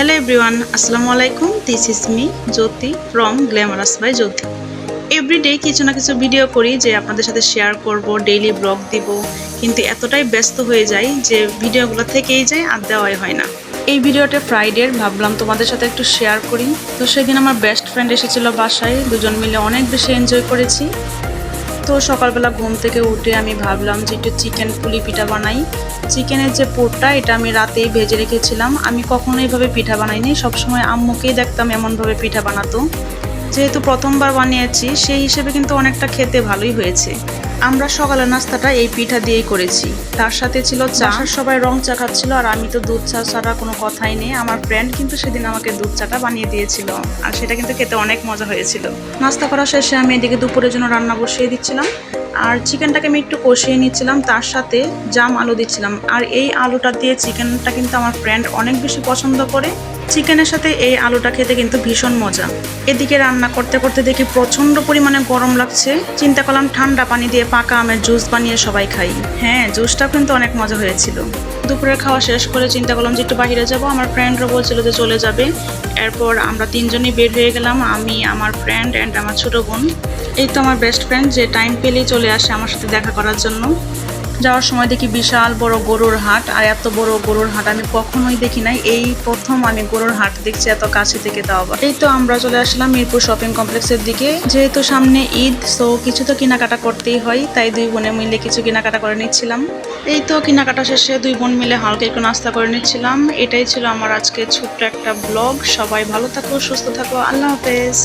Hello everyone, Assalamualaikum. This is me, Jyoti from Glamorous by Jyoti. Everyday কিছু না কিছু video করি যে আপনাদের সাথে শেয়ার করব, ডেইলি ব্লগ দিব, কিন্তু এতটাই ব্যস্ত হয়ে যাই যে ভিডিওগুলো থেকেই যায় আর দেওয়াই হয় না। এই ভিডিওটা ফ্রাইডের, ভাবলাম তোমাদের সাথে একটু শেয়ার করি। তো সেদিন আমার বেস্ট ফ্রেন্ড এসেছিল বাসায়, দুজন মিলে অনেক বেশি এনজয় করেছি। তো সকালবেলা ঘুম থেকে উঠে আমি ভাবলাম যে একটু চিকেন পুলি পিঠা বানাই। চিকেনের যে পুরটা এটা আমি রাতেই ভেজে রেখেছিলাম। আমি কখনো এইভাবে পিঠা বানাইনি, সবসময় আম্মুকেই দেখতাম এমনভাবে পিঠা বানাতো। যেহেতু প্রথমবার বানিয়েছি সেই হিসেবে কিন্তু অনেকটা খেতে ভালোই হয়েছে। আমরা সকালের নাস্তাটা এই পিঠা দিয়েই করেছি, তার সাথে ছিল চা। সবাই রং চা খাচ্ছিল আর আমি তো দুধ চা ছাড়া কোনো কথাই নেই। আমার ফ্রেন্ড কিন্তু সেদিন আমাকে দুধ চাটা বানিয়ে দিয়েছিল আর সেটা কিন্তু খেতে অনেক মজা হয়েছিল। নাস্তা করা শেষে আমি এদিকে দুপুরের জন্য রান্না বসিয়ে দিচ্ছিলাম আর চিকেনটাকে আমি একটু কষিয়ে নিচ্ছিলাম, তার সাথে জাম আলু দিচ্ছিলাম। আর এই আলুটা দিয়ে চিকেনটা কিন্তু আমার ফ্রেন্ড অনেক বেশি পছন্দ করে। চিকেনের সাথে এই আলুটা খেতে কিন্তু ভীষণ মজা। এদিকে রান্না করতে করতে দেখি প্রচণ্ড পরিমাণে গরম লাগছে। চিন্তা করলাম ঠান্ডা পানি দিয়ে পাকা আমের জুস বানিয়ে সবাই খাই। হ্যাঁ, জুসটা কিন্তু অনেক মজা হয়েছিল। দুপুরের খাওয়া শেষ করে চিন্তা করলাম যে একটু বাইরে যাব। আমার ফ্রেন্ডরা বলছিল যে চলে যাবে। এরপর আমরা তিনজনই বের হয়ে গেলাম, আমি, আমার ফ্রেন্ড অ্যান্ড আমার ছোটো বোন। এই তো আমার বেস্ট ফ্রেন্ড, যে টাইম পেলেই চলে আসে আমার সাথে দেখা করার জন্য। যাওয়ার সময় দেখি বিশাল বড় গরুর হাট, আর এত বড় গরুর হাট আমি কখনোই দেখি নাই। এই প্রথম আমি গরুর হাট দেখছি এত কাছে থেকে। তাও আবার এই তো আমরা চলে আসলাম মিরপুর শপিং কমপ্লেক্সের দিকে। যেহেতু সামনে ঈদ, সো কিছু তো কেনাকাটা করতেই হয়, তাই দুই বোনে মিলে কিছু কেনাকাটা করে নিচ্ছিলাম। এই তো কেনাকাটা শেষে দুই বোন মিলে হালকা একটু নাস্তা করে নিচ্ছিলাম। এটাই ছিল আমার আজকে ছোট্ট একটা ব্লগ। সবাই ভালো থাকো, সুস্থ থাকো, আল্লাহ হাফেজ।